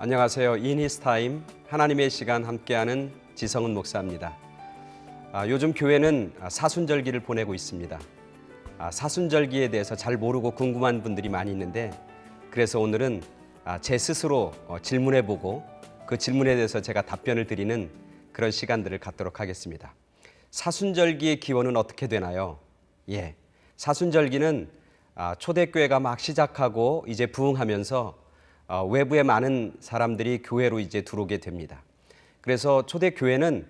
안녕하세요. 인히스타임 하나님의 시간 함께하는 지성은 목사입니다. 요즘 교회는 사순절기를 보내고 있습니다. 사순절기에 대해서 잘 모르고 궁금한 분들이 많이 있는데, 그래서 오늘은 제 스스로 질문해보고 그 질문에 대해서 제가 답변을 드리는 그런 시간들을 갖도록 하겠습니다. 사순절기의 기원은 어떻게 되나요? 사순절기는 초대교회가 막 시작하고 이제 부흥하면서 외부에 많은 사람들이 교회로 이제 들어오게 됩니다. 그래서 초대교회는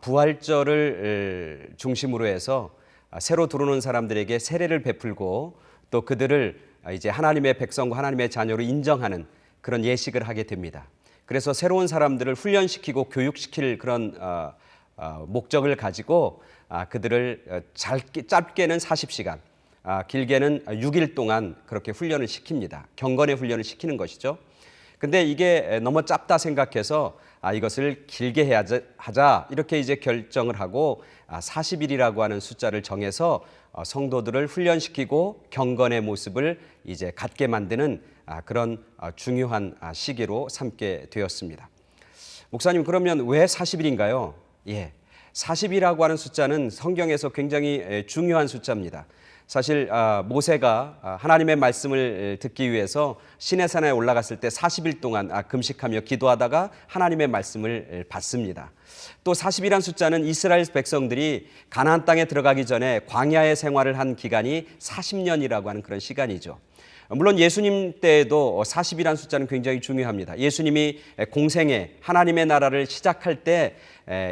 부활절을 중심으로 해서 새로 들어오는 사람들에게 세례를 베풀고 또 그들을 이제 하나님의 백성과 하나님의 자녀로 인정하는 그런 예식을 하게 됩니다. 그래서 새로운 사람들을 훈련시키고 교육시킬 그런 목적을 가지고 그들을 짧게는 40시간, 길게는 6일 동안 그렇게 훈련을 시킵니다. 경건의 훈련을 시키는 것이죠. 근데 이게 너무 짧다 생각해서 이것을 길게 하자 이렇게 이제 결정을 하고 40일이라고 하는 숫자를 정해서 성도들을 훈련시키고 경건의 모습을 이제 갖게 만드는 그런 중요한 시기로 삼게 되었습니다. 목사님, 그러면 왜 40일인가요? 40이라고 하는 숫자는 성경에서 굉장히 중요한 숫자입니다. 사실 모세가 하나님의 말씀을 듣기 위해서 시내산에 올라갔을 때 40일 동안 금식하며 기도하다가 하나님의 말씀을 받습니다. 또 40이란 숫자는 이스라엘 백성들이 가나안 땅에 들어가기 전에 광야의 생활을 한 기간이 40년이라고 하는 그런 시간이죠. 물론 예수님 때에도 40이란 숫자는 굉장히 중요합니다. 예수님이 공생애 하나님의 나라를 시작할 때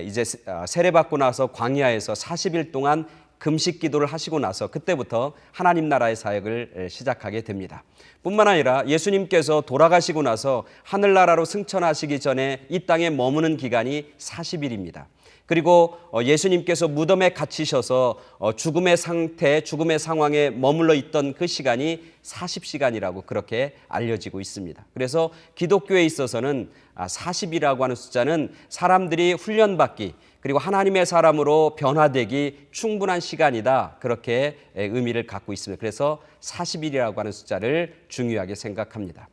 이제 세례받고 나서 광야에서 40일 동안 금식 기도를 하시고 나서 그때부터 하나님 나라의 사역을 시작하게 됩니다. 뿐만 아니라 예수님께서 돌아가시고 나서 하늘나라로 승천하시기 전에 이 땅에 머무는 기간이 40일입니다. 그리고 예수님께서 무덤에 갇히셔서 죽음의 상태, 죽음의 상황에 머물러 있던 그 시간이 40시간이라고 그렇게 알려지고 있습니다. 그래서 기독교에 있어서는 40이라고 하는 숫자는 사람들이 훈련받기, 그리고 하나님의 사람으로 변화되기 충분한 시간이다, 그렇게 의미를 갖고 있습니다. 그래서 40일이라고 하는 숫자를 중요하게 생각합니다.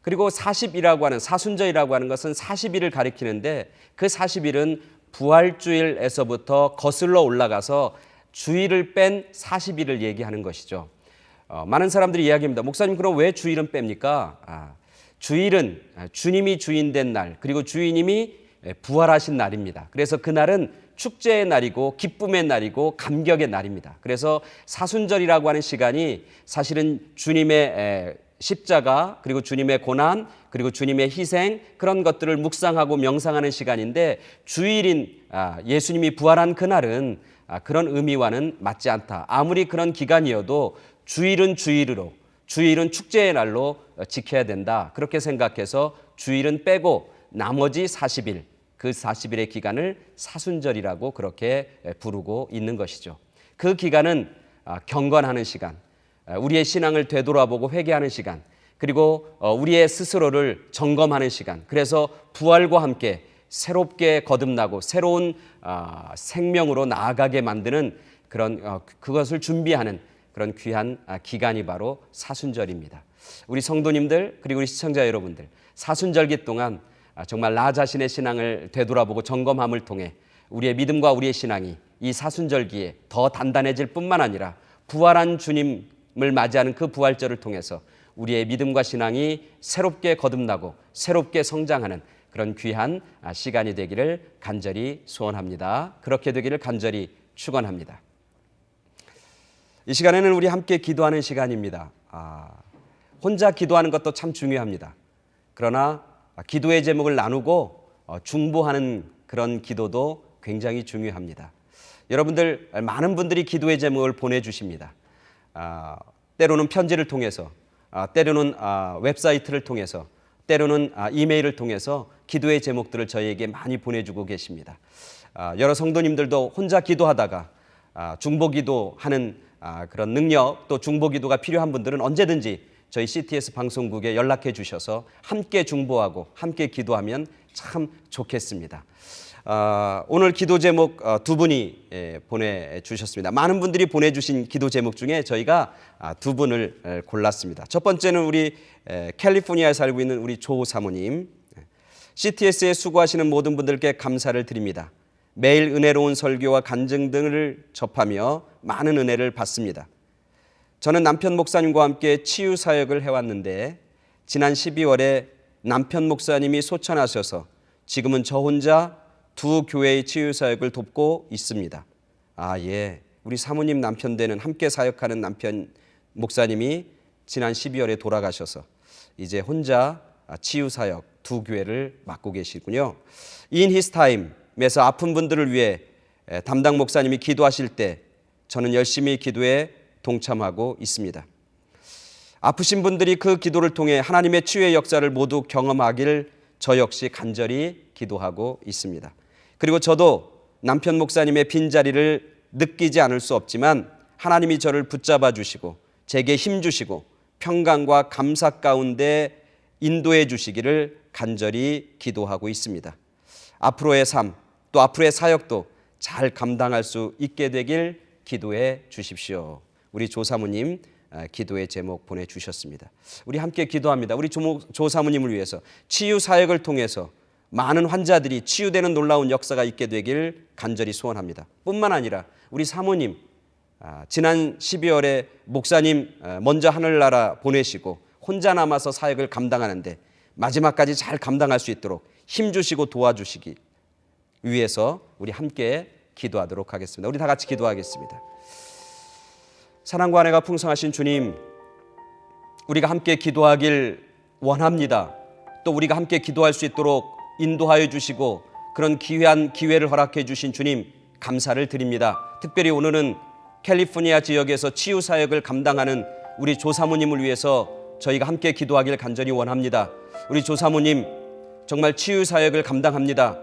그리고 40이라고 하는 사순절이라고 하는 것은 40일을 가리키는데, 그 40일은 부활주일에서부터 거슬러 올라가서 주일을 뺀 40일을 얘기하는 것이죠. 많은 사람들이 이야기합니다. 목사님, 그럼 왜 주일은 뺍니까? 주일은 주님이 주인된 날, 그리고 주님이 부활하신 날입니다. 그래서 그날은 축제의 날이고 기쁨의 날이고 감격의 날입니다. 그래서 사순절이라고 하는 시간이 사실은 주님의 십자가, 그리고 주님의 고난, 그리고 주님의 희생, 그런 것들을 묵상하고 명상하는 시간인데, 주일인 예수님이 부활한 그날은 그런 의미와는 맞지 않다. 아무리 그런 기간이어도 주일은 주일으로, 주일은 축제의 날로 지켜야 된다, 그렇게 생각해서 주일은 빼고 나머지 40일, 그 40일의 기간을 사순절이라고 그렇게 부르고 있는 것이죠. 그 기간은 경건하는 시간, 우리의 신앙을 되돌아보고 회개하는 시간, 그리고 우리의 스스로를 점검하는 시간, 그래서 부활과 함께 새롭게 거듭나고 새로운 생명으로 나아가게 만드는 그런 그것을 준비하는 그런 귀한 기간이 바로 사순절입니다. 우리 성도님들, 그리고 우리 시청자 여러분들, 사순절기 동안 정말 나 자신의 신앙을 되돌아보고 점검함을 통해 우리의 믿음과 우리의 신앙이 이 사순절기에 더 단단해질 뿐만 아니라 부활한 주님을 맞이하는 그 부활절을 통해서 우리의 믿음과 신앙이 새롭게 거듭나고 새롭게 성장하는 그런 귀한 시간이 되기를 간절히 소원합니다. 그렇게 되기를 간절히 축원합니다. 이 시간에는 우리 함께 기도하는 시간입니다. 혼자 기도하는 것도 참 중요합니다. 그러나 기도의 제목을 나누고 중보하는 그런 기도도 굉장히 중요합니다. 여러분들, 많은 분들이 기도의 제목을 보내주십니다. 때로는 편지를 통해서, 때로는 웹사이트를 통해서, 때로는 이메일을 통해서 기도의 제목들을 저희에게 많이 보내주고 계십니다. 여러 성도님들도 혼자 기도하다가 중보기도하는 그런 능력, 또 중보기도가 필요한 분들은 언제든지 저희 CTS 방송국에 연락해 주셔서 함께 중보하고 함께 기도하면 참 좋겠습니다. 오늘 기도 제목 두 분이 보내주셨습니다. 많은 분들이 보내주신 기도 제목 중에 저희가 두 분을 골랐습니다. 첫 번째는 우리 캘리포니아에 살고 있는 우리 조 사모님. CTS에 수고하시는 모든 분들께 감사를 드립니다. 매일 은혜로운 설교와 간증 등을 접하며 많은 은혜를 받습니다. 저는 남편 목사님과 함께 치유 사역을 해왔는데 지난 12월에 남편 목사님이 소천하셔서 지금은 저 혼자 두 교회의 치유 사역을 돕고 있습니다. 우리 사모님 남편 되는 함께 사역하는 남편 목사님이 지난 12월에 돌아가셔서 이제 혼자 치유 사역 두 교회를 맡고 계시군요. In His Time에서 아픈 분들을 위해 담당 목사님이 기도하실 때 저는 열심히 기도에 동참하고 있습니다. 아프신 분들이 그 기도를 통해 하나님의 치유의 역사를 모두 경험하길 저 역시 간절히 기도하고 있습니다. 그리고 저도 남편 목사님의 빈자리를 느끼지 않을 수 없지만 하나님이 저를 붙잡아 주시고 제게 힘 주시고 평강과 감사 가운데 인도해 주시기를 간절히 기도하고 있습니다. 앞으로의 삶, 또 앞으로의 사역도 잘 감당할 수 있게 되길 기도해 주십시오. 우리 조 사모님 기도의 제목 보내주셨습니다. 우리 함께 기도합니다. 우리 조 사모님을 위해서 치유 사역을 통해서 많은 환자들이 치유되는 놀라운 역사가 있게 되길 간절히 소원합니다. 뿐만 아니라 우리 사모님 지난 12월에 목사님 먼저 하늘나라 보내시고 혼자 남아서 사역을 감당하는데 마지막까지 잘 감당할 수 있도록 힘주시고 도와주시기 위해서 우리 함께 기도하도록 하겠습니다. 우리 다 같이 기도하겠습니다. 사랑과 은혜가 풍성하신 주님, 우리가 함께 기도하길 원합니다. 또 우리가 함께 기도할 수 있도록 인도하여 주시고 그런 귀한 기회를 허락해 주신 주님 감사를 드립니다. 특별히 오늘은 캘리포니아 지역에서 치유 사역을 감당하는 우리 조 사모님을 위해서 저희가 함께 기도하길 간절히 원합니다. 우리 조 사모님 정말 치유 사역을 감당합니다.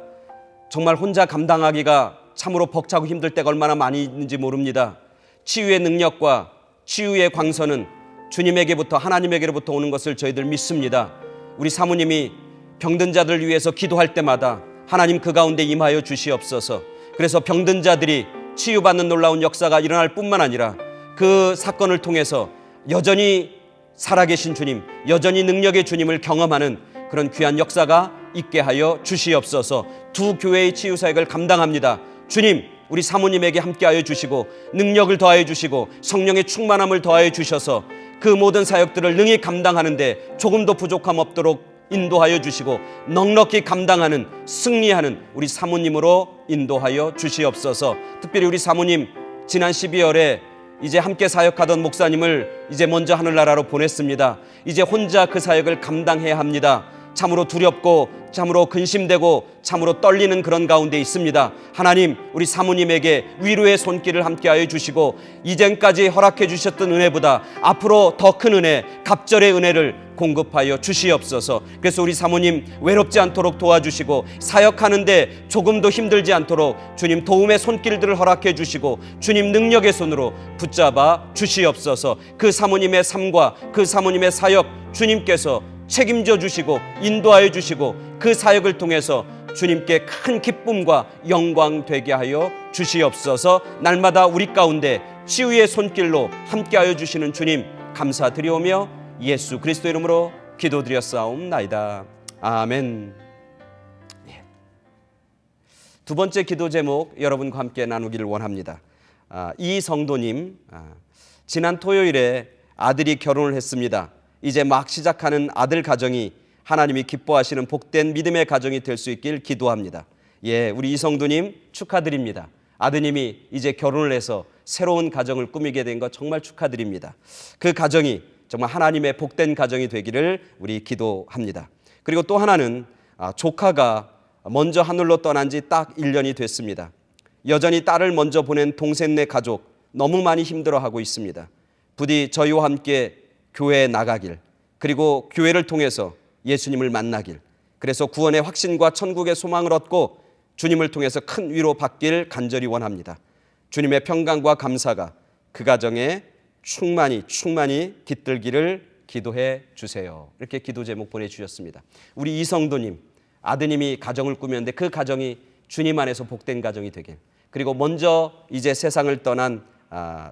정말 혼자 감당하기가 참으로 벅차고 힘들 때가 얼마나 많이 있는지 모릅니다. 치유의 능력과 치유의 광선은 주님에게부터 하나님에게로부터 오는 것을 저희들 믿습니다. 우리 사모님이 병든 자들을 위해서 기도할 때마다 하나님 그 가운데 임하여 주시옵소서. 그래서 병든 자들이 치유받는 놀라운 역사가 일어날 뿐만 아니라 그 사건을 통해서 여전히 살아계신 주님, 여전히 능력의 주님을 경험하는 그런 귀한 역사가 있게 하여 주시옵소서. 두 교회의 치유 사역을 감당합니다. 주님, 우리 사모님에게 함께하여 주시고 능력을 더하여 주시고 성령의 충만함을 더하여 주셔서 그 모든 사역들을 능히 감당하는데 조금도 부족함 없도록 인도하여 주시고 넉넉히 감당하는 승리하는 우리 사모님으로 인도하여 주시옵소서. 특별히 우리 사모님 지난 12월에 이제 함께 사역하던 목사님을 이제 먼저 하늘나라로 보냈습니다. 이제 혼자 그 사역을 감당해야 합니다. 참으로 두렵고 참으로 근심되고 참으로 떨리는 그런 가운데 있습니다. 하나님, 우리 사모님에게 위로의 손길을 함께하여 주시고 이전까지 허락해 주셨던 은혜보다 앞으로 더 큰 은혜, 갑절의 은혜를 공급하여 주시옵소서. 그래서 우리 사모님 외롭지 않도록 도와주시고 사역하는데 조금도 힘들지 않도록 주님 도움의 손길들을 허락해 주시고 주님 능력의 손으로 붙잡아 주시옵소서. 그 사모님의 삶과 그 사모님의 사역 주님께서 책임져 주시고 인도하여 주시고 그 사역을 통해서 주님께 큰 기쁨과 영광 되게 하여 주시옵소서. 날마다 우리 가운데 치유의 손길로 함께하여 주시는 주님 감사드리오며 예수 그리스도 이름으로 기도드렸사옵나이다. 아멘. 두 번째 기도 제목 여러분과 함께 나누기를 원합니다. 이 성도님, 지난 토요일에 아들이 결혼을 했습니다. 이제 막 시작하는 아들 가정이 하나님이 기뻐하시는 복된 믿음의 가정이 될 수 있길 기도합니다. 우리 이성도님 축하드립니다. 아드님이 이제 결혼을 해서 새로운 가정을 꾸미게 된 것 정말 축하드립니다. 그 가정이 정말 하나님의 복된 가정이 되기를 우리 기도합니다. 그리고 또 하나는 조카가 먼저 하늘로 떠난 지 딱 1년이 됐습니다. 여전히 딸을 먼저 보낸 동생네 가족 너무 많이 힘들어하고 있습니다. 부디 저희와 함께 교회에 나가길, 그리고 교회를 통해서 예수님을 만나길, 그래서 구원의 확신과 천국의 소망을 얻고 주님을 통해서 큰 위로 받길 간절히 원합니다. 주님의 평강과 감사가 그 가정에 충만히 깃들기를 기도해 주세요. 이렇게 기도 제목 보내주셨습니다. 우리 이성도님, 아드님이 가정을 꾸몄는데 그 가정이 주님 안에서 복된 가정이 되길, 그리고 먼저 이제 세상을 떠난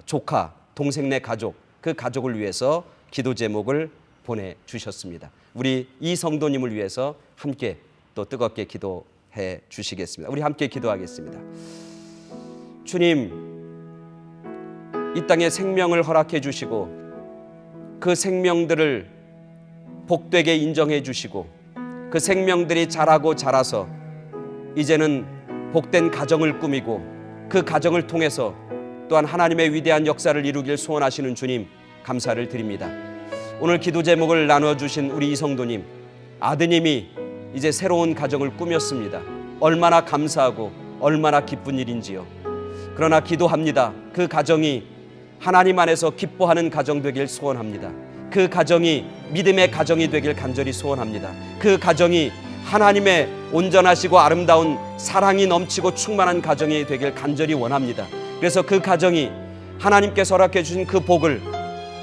조카, 동생네 가족, 그 가족을 위해서 기도 제목을 보내주셨습니다. 우리 이성도님을 위해서 함께 또 뜨겁게 기도해 주시겠습니다. 우리 함께 기도하겠습니다. 주님, 이 땅에 생명을 허락해 주시고 그 생명들을 복되게 인정해 주시고 그 생명들이 자라고 자라서 이제는 복된 가정을 꾸미고 그 가정을 통해서 또한 하나님의 위대한 역사를 이루길 소원하시는 주님, 감사를 드립니다. 오늘 기도 제목을 나눠주신 우리 이성도님, 아드님이 이제 새로운 가정을 꾸몄습니다. 얼마나 감사하고 얼마나 기쁜 일인지요. 그러나 기도합니다. 그 가정이 하나님 안에서 기뻐하는 가정 되길 소원합니다. 그 가정이 믿음의 가정이 되길 간절히 소원합니다. 그 가정이 하나님의 온전하시고 아름다운 사랑이 넘치고 충만한 가정이 되길 간절히 원합니다. 그래서 그 가정이 하나님께서 허락해 주신 그 복을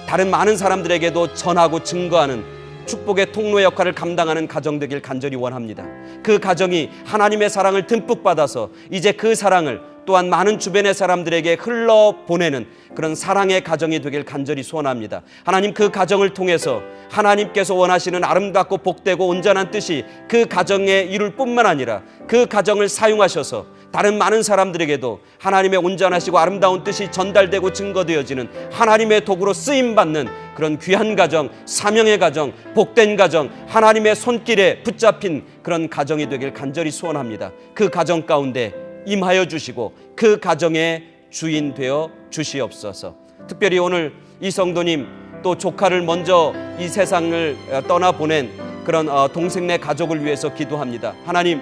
다른 많은 사람들에게도 전하고 증거하는 축복의 통로 역할을 감당하는 가정 되길 간절히 원합니다. 그 가정이 하나님의 사랑을 듬뿍 받아서 이제 그 사랑을 또한 많은 주변의 사람들에게 흘러보내는 그런 사랑의 가정이 되길 간절히 소원합니다. 하나님, 그 가정을 통해서 하나님께서 원하시는 아름답고 복되고 온전한 뜻이 그 가정에 이룰 뿐만 아니라 그 가정을 사용하셔서 다른 많은 사람들에게도 하나님의 온전하시고 아름다운 뜻이 전달되고 증거되어지는 하나님의 도구로 쓰임받는 그런 귀한 가정, 사명의 가정, 복된 가정, 하나님의 손길에 붙잡힌 그런 가정이 되길 간절히 소원합니다. 그 가정 가운데 임하여 주시고 그 가정의 주인 되어 주시옵소서. 특별히 오늘 이 성도님, 또 조카를 먼저 이 세상을 떠나보낸 그런 동생네 가족을 위해서 기도합니다. 하나님,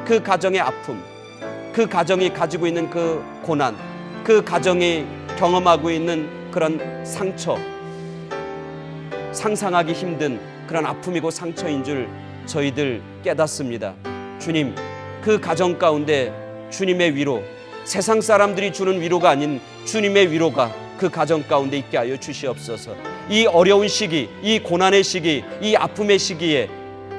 그 가정의 아픔, 그 가정이 가지고 있는 그 고난, 그 가정이 경험하고 있는 그런 상처, 상상하기 힘든 그런 아픔이고 상처인 줄 저희들 깨닫습니다. 주님, 그 가정 가운데 주님의 위로, 세상 사람들이 주는 위로가 아닌 주님의 위로가 그 가정 가운데 있게 하여 주시옵소서. 이 어려운 시기, 이 고난의 시기, 이 아픔의 시기에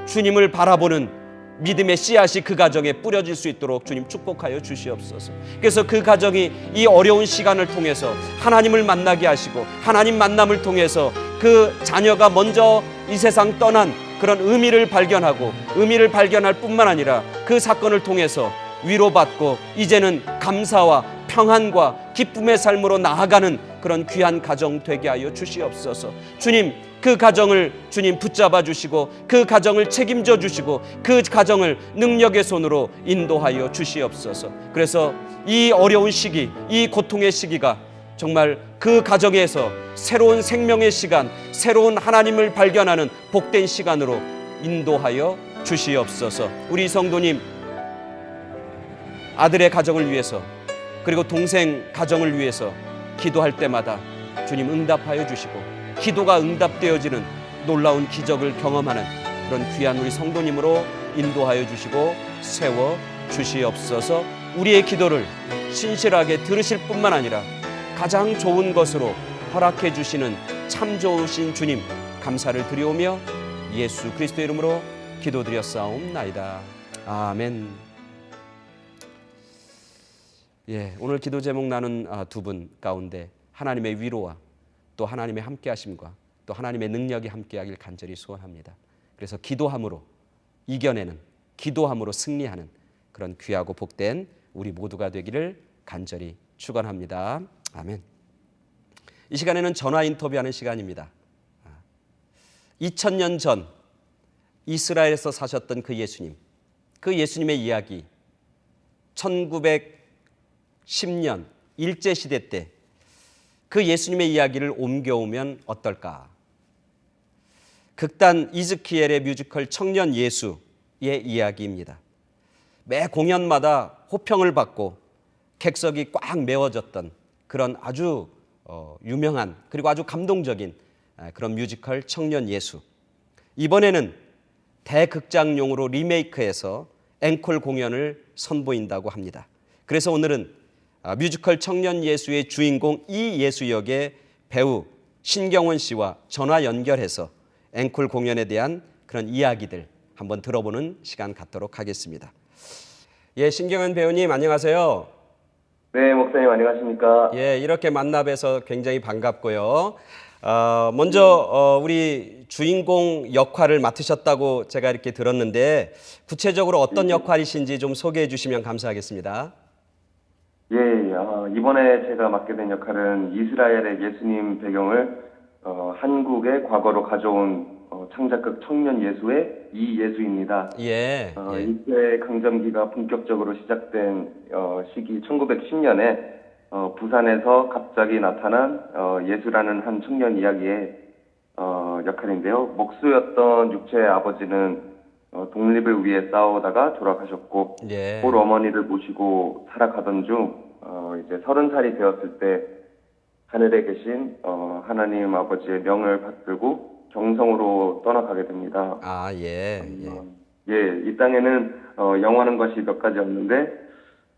주님을 바라보는 믿음의 씨앗이 그 가정에 뿌려질 수 있도록 주님 축복하여 주시옵소서. 그래서 그 가정이 이 어려운 시간을 통해서 하나님을 만나게 하시고 하나님 만남을 통해서 그 자녀가 먼저 이 세상 떠난 그런 의미를 발견하고 의미를 발견할 뿐만 아니라 그 사건을 통해서 위로받고 이제는 감사와 평안과 기쁨의 삶으로 나아가는 그런 귀한 가정 되게 하여 주시옵소서. 주님, 그 가정을 주님 붙잡아 주시고 그 가정을 책임져 주시고 그 가정을 능력의 손으로 인도하여 주시옵소서. 그래서 이 어려운 시기, 이 고통의 시기가 정말 그 가정에서 새로운 생명의 시간, 새로운 하나님을 발견하는 복된 시간으로 인도하여 주시옵소서. 우리 성도님, 아들의 가정을 위해서 그리고 동생 가정을 위해서 기도할 때마다 주님 응답하여 주시고 기도가 응답되어지는 놀라운 기적을 경험하는 그런 귀한 우리 성도님으로 인도하여 주시고 세워 주시옵소서. 우리의 기도를 신실하게 들으실 뿐만 아니라 가장 좋은 것으로 허락해 주시는 참 좋으신 주님, 감사를 드리오며 예수 그리스도의 이름으로 기도드렸사옵나이다. 아멘. 오늘 기도 제목 나눈 두 분 가운데 하나님의 위로와 또 하나님의 함께하심과 또 하나님의 능력이 함께하길 간절히 소원합니다. 그래서 기도함으로 이겨내는, 기도함으로 승리하는 그런 귀하고 복된 우리 모두가 되기를 간절히 축원합니다. 아멘. 이 시간에는 전화 인터뷰하는 시간입니다. 2000년 전 이스라엘에서 사셨던 그 예수님, 그 예수님의 이야기, 1910년 일제시대 때 그 예수님의 이야기를 옮겨오면 어떨까? 극단 이즈키엘의 뮤지컬 청년 예수의 이야기입니다. 매 공연마다 호평을 받고 객석이 꽉 메워졌던 그런 아주 유명한 그리고 아주 감동적인 그런 뮤지컬 청년 예수. 이번에는 대극장용으로 리메이크해서 앵콜 공연을 선보인다고 합니다. 그래서 오늘은 뮤지컬 청년 예수의 주인공 이 예수 역의 배우 신경원 씨와 전화 연결해서 앵콜 공연에 대한 그런 이야기들 한번 들어보는 시간 갖도록 하겠습니다. 예, 신경현 배우님 안녕하세요. 네, 목사님 안녕하십니까? 예, 이렇게 만나 뵈서 굉장히 반갑고요. 먼저 우리 주인공 역할을 맡으셨다고 제가 이렇게 들었는데 구체적으로 어떤 역할이신지 좀 소개해 주시면 감사하겠습니다. 예, 이번에 제가 맡게 된 역할은 이스라엘의 예수님 배경을 한국의 과거로 가져온 창작극 청년 예수의 이예수입니다. 예, 예. 일제 강점기가 본격적으로 시작된 시기 1910년에 부산에서 갑자기 나타난 예수라는 한 청년 이야기의 역할인데요. 목수였던 육체의 아버지는 독립을 위해 싸우다가 돌아가셨고 예. 홀 어머니를 모시고 살아가던 중 이제 30살이 되었을 때 하늘에 계신 하나님 아버지의 명을 받들고 경성으로 떠나가게 됩니다. 아, 예, 예. 예, 이 땅에는 영원한 것이 몇 가지 없는데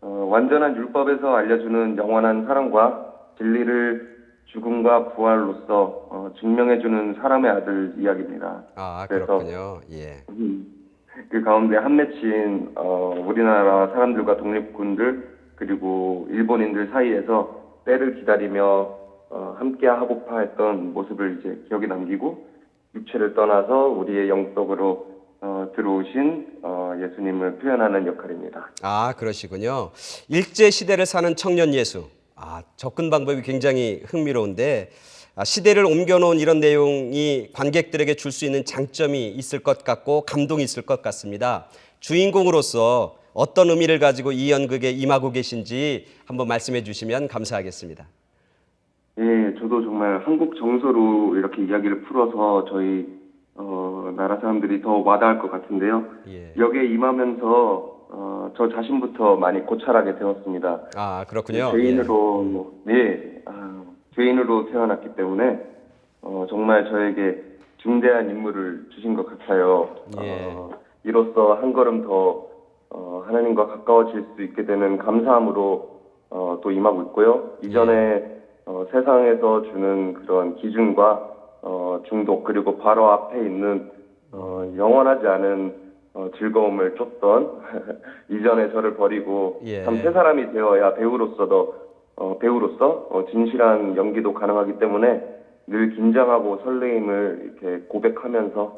완전한 율법에서 알려주는 영원한 사랑과 진리를 죽음과 부활로서 증명해주는 사람의 아들 이야기입니다. 아, 그래서 그렇군요. 예. 그 가운데 한 맺힌 우리나라 사람들과 독립군들 그리고 일본인들 사이에서 때를 기다리며 함께 하고파 했던 모습을 이제 기억에 남기고 육체를 떠나서 우리의 영적으로 들어오신 예수님을 표현하는 역할입니다. 아, 그러시군요. 일제 시대를 사는 청년 예수. 아, 접근 방법이 굉장히 흥미로운데 시대를 옮겨놓은 이런 내용이 관객들에게 줄 수 있는 장점이 있을 것 같고 감동이 있을 것 같습니다. 주인공으로서 어떤 의미를 가지고 이 연극에 임하고 계신지 한번 말씀해 주시면 감사하겠습니다. 예, 저도 정말 한국 정서로 이렇게 이야기를 풀어서 저희 나라 사람들이 더 와닿을 것 같은데요. 예. 여기에 임하면서 저 자신부터 많이 고찰하게 되었습니다. 아, 그렇군요. 죄인으로 죄인으로 태어났기 때문에 정말 저에게 중대한 임무를 주신 것 같아요. 예. 이로써 한 걸음 더 하나님과 가까워질 수 있게 되는 감사함으로 또 임하고 있고요. 이전에 세상에서 주는 그런 기준과 중독 그리고 바로 앞에 있는 영원하지 않은 즐거움을 줬던 이전의 저를 버리고 예. 참 새 사람이 되어야 배우로서 진실한 연기도 가능하기 때문에 늘 긴장하고 설레임을 이렇게 고백하면서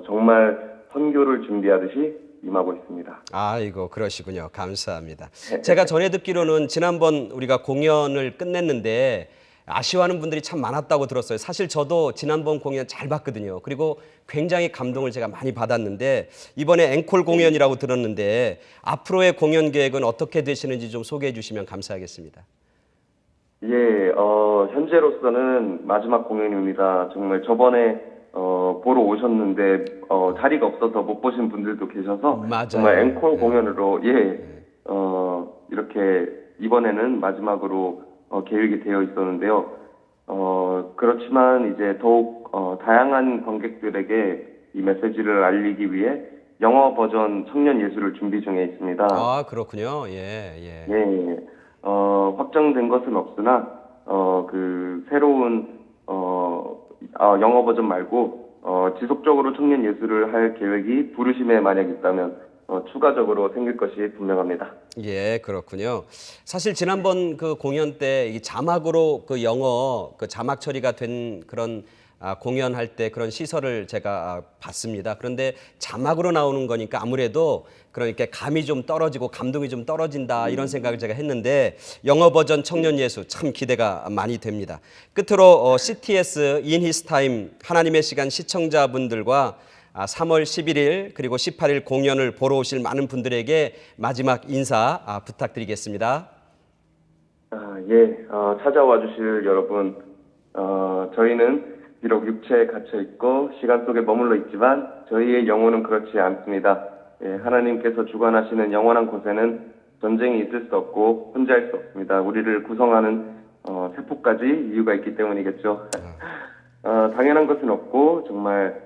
정말 선교를 준비하듯이 임하고 있습니다. 아이고, 그러시군요. 감사합니다. 제가 전에 듣기로는 지난번 우리가 공연을 끝냈는데 아쉬워하는 분들이 참 많았다고 들었어요. 사실 저도 지난번 공연 잘 봤거든요. 그리고 굉장히 감동을 제가 많이 받았는데 이번에 앵콜 공연이라고 들었는데 앞으로의 공연 계획은 어떻게 되시는지 좀 소개해 주시면 감사하겠습니다. 예, 현재로서는 마지막 공연입니다. 정말 저번에 보러 오셨는데 자리가 없어서 못 보신 분들도 계셔서 맞아요. 정말 앵콜 공연으로 이렇게 이번에는 마지막으로 계획이 되어 있었는데요. 그렇지만 이제 더욱 다양한 관객들에게 이 메시지를 알리기 위해 영어 버전 청년 예술을 준비 중에 있습니다. 아, 그렇군요. 예, 예. 예, 확정된 것은 없으나 그 새로운 영어 버전 말고 지속적으로 청년 예술을 할 계획이 부르심에 만약 있다면 추가적으로 생길 것이 분명합니다. 예, 그렇군요. 사실 지난번 그 공연 때 이 자막으로 그 영어 그 자막 처리가 된 그런 공연할 때 그런 시설을 제가 봤습니다. 그런데 자막으로 나오는 거니까 아무래도 그러니까 감이 좀 떨어지고 감동이 좀 떨어진다 이런 생각을 제가 했는데 영어 버전 청년 예수 참 기대가 많이 됩니다. 끝으로 CTS In His Time 하나님의 시간 시청자분들과 3월 11일 그리고 18일 공연을 보러 오실 많은 분들에게 마지막 인사 부탁드리겠습니다. 찾아와 주실 여러분, 저희는 비록 육체에 갇혀 있고 시간 속에 머물러 있지만 저희의 영혼은 그렇지 않습니다. 하나님께서 주관하시는 영원한 곳에는 전쟁이 있을 수 없고 혼자일 수 없습니다. 우리를 구성하는 세포까지 이유가 있기 때문이겠죠. 당연한 것은 없고 정말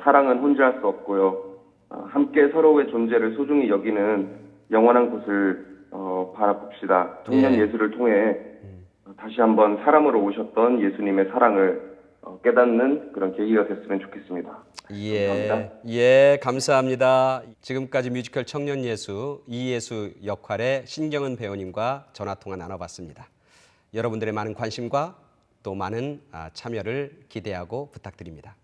사랑은 혼자 할 수 없고요. 함께 서로의 존재를 소중히 여기는 영원한 곳을 바라봅시다. 청년 예술을 통해 다시 한번 사람으로 오셨던 예수님의 사랑을 깨닫는 그런 계기가 됐으면 좋겠습니다. 예, 감사합니다. 지금까지 뮤지컬 청년 예수 이예수 역할의 신경은 배우님과 전화통화 나눠봤습니다. 여러분들의 많은 관심과 또 많은 참여를 기대하고 부탁드립니다.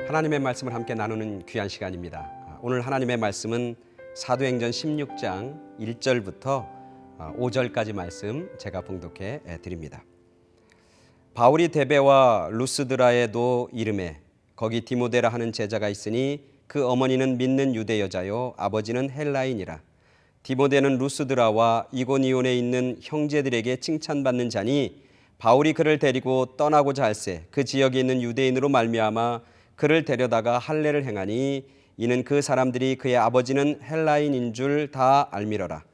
하나님의 말씀을 함께 나누는 귀한 시간입니다. 오늘 하나님의 말씀은 사도행전 16장 1절부터 5절까지 말씀 제가 봉독해 드립니다. 바울이 데베와 루스드라에도 이름에 거기 디모데라 하는 제자가 있으니 그 어머니는 믿는 유대 여자요 아버지는 헬라인이라. 디모데는 루스드라와 이고니온에 있는 형제들에게 칭찬받는 자니 바울이 그를 데리고 떠나고자 할새 그 지역에 있는 유대인으로 말미암아 그를 데려다가 할례를 행하니 이는 그 사람들이 그의 아버지는 헬라인인 줄 다 알미러라.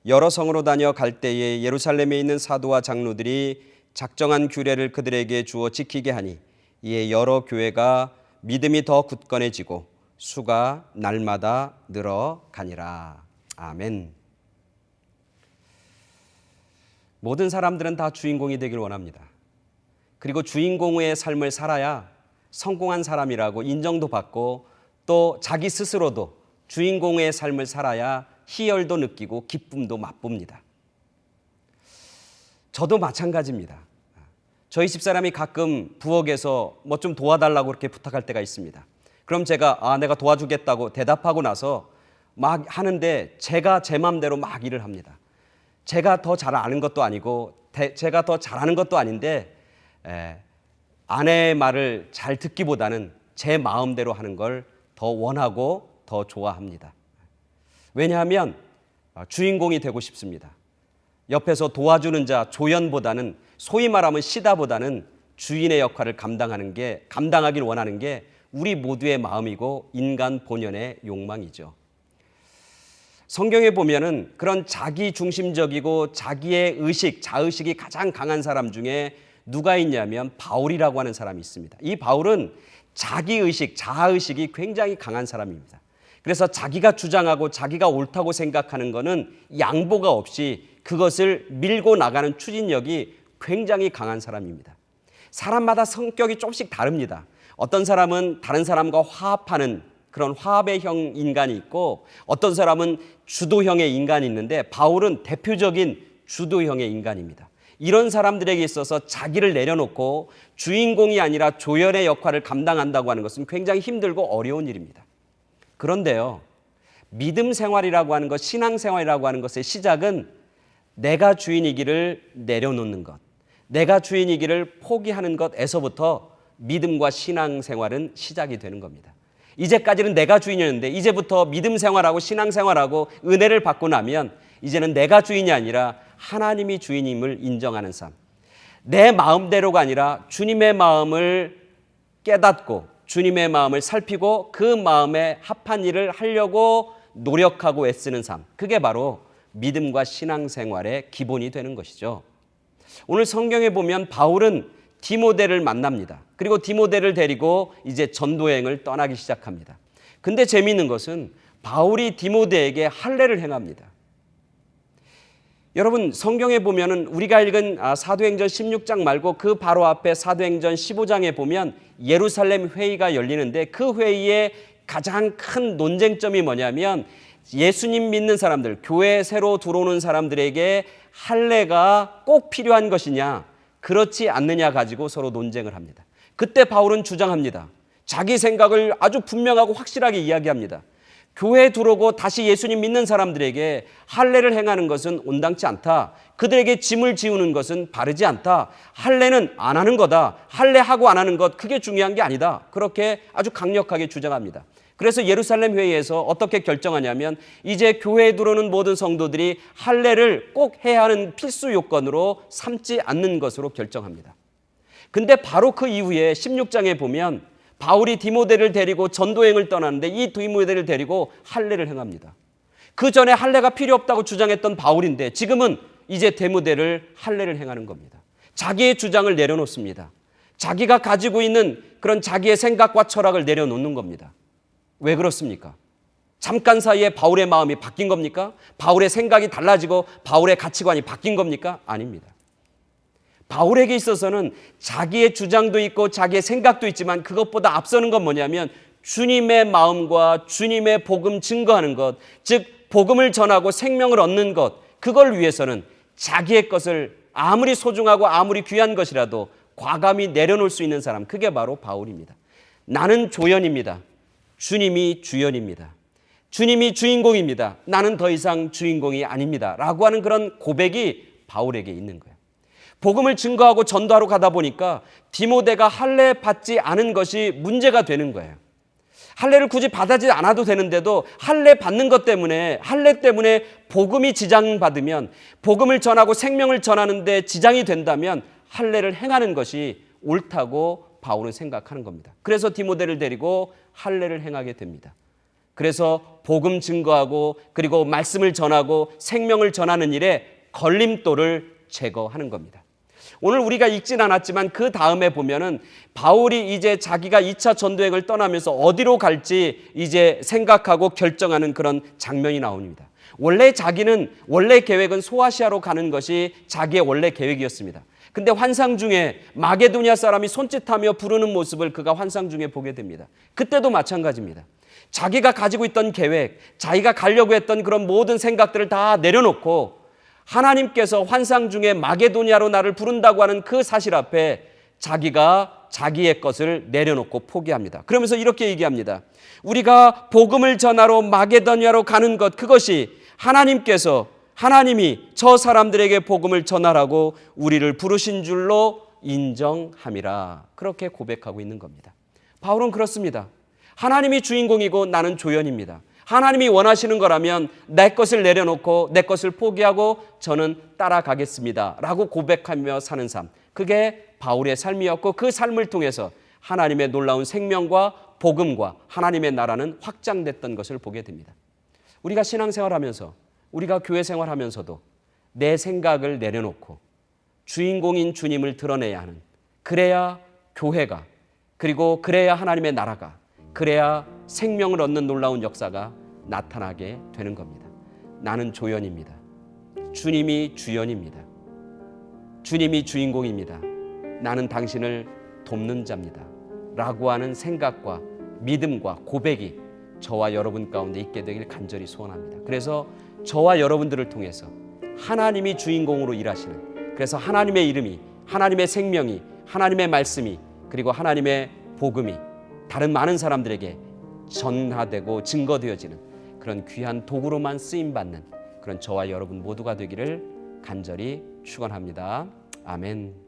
여러 성으로 다녀 갈 때에 예루살렘에 있는 사도와 장로들이 작정한 규례를 그들에게 주어 지키게 하니 이에 여러 교회가 믿음이 더 굳건해지고 수가 날마다 늘어가니라. 아멘. 모든 사람들은 다 주인공이 되길 원합니다. 그리고 주인공의 삶을 살아야 성공한 사람이라고 인정도 받고 또 자기 스스로도 주인공의 삶을 살아야 희열도 느끼고 기쁨도 맛봅니다. 저도 마찬가지입니다. 저희 집사람이 가끔 부엌에서 뭐 좀 도와달라고 그렇게 부탁할 때가 있습니다. 그럼 제가 내가 도와주겠다고 대답하고 나서 막 하는데 제가 제 마음대로 막 일을 합니다. 제가 더 잘 아는 것도 아니고 제가 더 잘하는 것도 아닌데 아내의 말을 잘 듣기보다는 제 마음대로 하는 걸 더 원하고 더 좋아합니다. 왜냐하면 주인공이 되고 싶습니다. 옆에서 도와주는 자 조연보다는 소위 말하면 시다보다는 주인의 역할을 감당하길 원하는 게 우리 모두의 마음이고 인간 본연의 욕망이죠. 성경에 보면은 그런 자기 중심적이고 자기의 의식, 자의식이 가장 강한 사람 중에 누가 있냐면 바울이라고 하는 사람이 있습니다. 이 바울은 자기의식, 자아의식이 굉장히 강한 사람입니다. 그래서 자기가 주장하고 자기가 옳다고 생각하는 것은 양보가 없이 그것을 밀고 나가는 추진력이 굉장히 강한 사람입니다. 사람마다 성격이 조금씩 다릅니다. 어떤 사람은 다른 사람과 화합하는 그런 화합의 형 인간이 있고 어떤 사람은 주도형의 인간이 있는데 바울은 대표적인 주도형의 인간입니다. 이런 사람들에게 있어서 자기를 내려놓고 주인공이 아니라 조연의 역할을 감당한다고 하는 것은 굉장히 힘들고 어려운 일입니다. 그런데요, 믿음 생활이라고 하는 것, 신앙 생활이라고 하는 것의 시작은 내가 주인이기를 내려놓는 것, 내가 주인이기를 포기하는 것에서부터 믿음과 신앙 생활은 시작이 되는 겁니다. 이제까지는 내가 주인이었는데 이제부터 믿음 생활하고 신앙 생활하고 은혜를 받고 나면 이제는 내가 주인이 아니라 하나님이 주인임을 인정하는 삶. 내 마음대로가 아니라 주님의 마음을 깨닫고 주님의 마음을 살피고 그 마음에 합한 일을 하려고 노력하고 애쓰는 삶. 그게 바로 믿음과 신앙 생활의 기본이 되는 것이죠. 오늘 성경에 보면 바울은 디모데를 만납니다. 그리고 디모데를 데리고 이제 전도여행을 떠나기 시작합니다. 근데 재미있는 것은 바울이 디모데에게 할례를 행합니다. 여러분 성경에 보면은 우리가 읽은 사도행전 16장 말고 그 바로 앞에 사도행전 15장에 보면 예루살렘 회의가 열리는데 그 회의의 가장 큰 논쟁점이 뭐냐면 예수님 믿는 사람들, 교회에 새로 들어오는 사람들에게 할례가 꼭 필요한 것이냐 그렇지 않느냐 가지고 서로 논쟁을 합니다. 그때 바울은 주장합니다. 자기 생각을 아주 분명하고 확실하게 이야기합니다. 교회에 들어오고 다시 예수님 믿는 사람들에게 할례를 행하는 것은 온당치 않다. 그들에게 짐을 지우는 것은 바르지 않다. 할례는 안 하는 거다. 할례하고 안 하는 것 그게 중요한 게 아니다. 그렇게 아주 강력하게 주장합니다. 그래서 예루살렘 회의에서 어떻게 결정하냐면 이제 교회에 들어오는 모든 성도들이 할례를 꼭 해야 하는 필수 요건으로 삼지 않는 것으로 결정합니다. 근데 바로 그 이후에 16장에 보면 바울이 디모데를 데리고 전도행을 떠나는데 이 디모데를 데리고 할례를 행합니다. 그 전에 할례가 필요 없다고 주장했던 바울인데 지금은 이제 디모데를 할례를 행하는 겁니다. 자기의 주장을 내려놓습니다. 자기가 가지고 있는 그런 자기의 생각과 철학을 내려놓는 겁니다. 왜 그렇습니까? 잠깐 사이에 바울의 마음이 바뀐 겁니까? 바울의 생각이 달라지고 바울의 가치관이 바뀐 겁니까? 아닙니다. 바울에게 있어서는 자기의 주장도 있고 자기의 생각도 있지만 그것보다 앞서는 건 뭐냐면 주님의 마음과 주님의 복음 증거하는 것, 즉 복음을 전하고 생명을 얻는 것, 그걸 위해서는 자기의 것을 아무리 소중하고 아무리 귀한 것이라도 과감히 내려놓을 수 있는 사람, 그게 바로 바울입니다. 나는 조연입니다. 주님이 주연입니다. 주님이 주인공입니다. 나는 더 이상 주인공이 아닙니다. 라고 하는 그런 고백이 바울에게 있는 거예요. 복음을 증거하고 전도하러 가다 보니까 디모데가 할례 받지 않은 것이 문제가 되는 거예요. 할례를 굳이 받지 않아도 되는데도 할례 받는 것 때문에, 할례 때문에 복음이 지장받으면, 복음을 전하고 생명을 전하는데 지장이 된다면 할례를 행하는 것이 옳다고 바울은 생각하는 겁니다. 그래서 디모데를 데리고 할례를 행하게 됩니다. 그래서 복음 증거하고 그리고 말씀을 전하고 생명을 전하는 일에 걸림돌을 제거하는 겁니다. 오늘 우리가 읽진 않았지만 그 다음에 보면은 바울이 이제 자기가 2차 전도행을 떠나면서 어디로 갈지 이제 생각하고 결정하는 그런 장면이 나옵니다. 원래 계획은 소아시아로 가는 것이 자기의 원래 계획이었습니다. 근데 환상 중에 마게도냐 사람이 손짓하며 부르는 모습을 그가 환상 중에 보게 됩니다. 그때도 마찬가지입니다. 자기가 가지고 있던 계획, 자기가 가려고 했던 그런 모든 생각들을 다 내려놓고 하나님께서 환상 중에 마게도냐로 나를 부른다고 하는 그 사실 앞에 자기가 자기의 것을 내려놓고 포기합니다. 그러면서 이렇게 얘기합니다. 우리가 복음을 전하러 마게도냐로 가는 것, 그것이 하나님이 저 사람들에게 복음을 전하라고 우리를 부르신 줄로 인정함이라. 그렇게 고백하고 있는 겁니다. 바울은 그렇습니다. 하나님이 주인공이고 나는 조연입니다. 하나님이 원하시는 거라면 내 것을 내려놓고 내 것을 포기하고 저는 따라가겠습니다 라고 고백하며 사는 삶, 그게 바울의 삶이었고 그 삶을 통해서 하나님의 놀라운 생명과 복음과 하나님의 나라는 확장됐던 것을 보게 됩니다. 우리가 신앙생활하면서, 우리가 교회 생활하면서도 내 생각을 내려놓고 주인공인 주님을 드러내야 하는, 그래야 교회가, 그리고 그래야 하나님의 나라가, 그래야 생명을 얻는 놀라운 역사가 나타나게 되는 겁니다. 나는 조연입니다. 주님이 주연입니다. 주님이 주인공입니다. 나는 당신을 돕는 자입니다. 라고 하는 생각과 믿음과 고백이 저와 여러분 가운데 있게 되길 간절히 소원합니다. 그래서 저와 여러분들을 통해서 하나님이 주인공으로 일하시는, 그래서 하나님의 이름이, 하나님의 생명이, 하나님의 말씀이, 그리고 하나님의 복음이 다른 많은 사람들에게 전하되고 증거되어지는 그런 귀한 도구로만 쓰임받는 그런 저와 여러분 모두가 되기를 간절히 축원합니다. 아멘.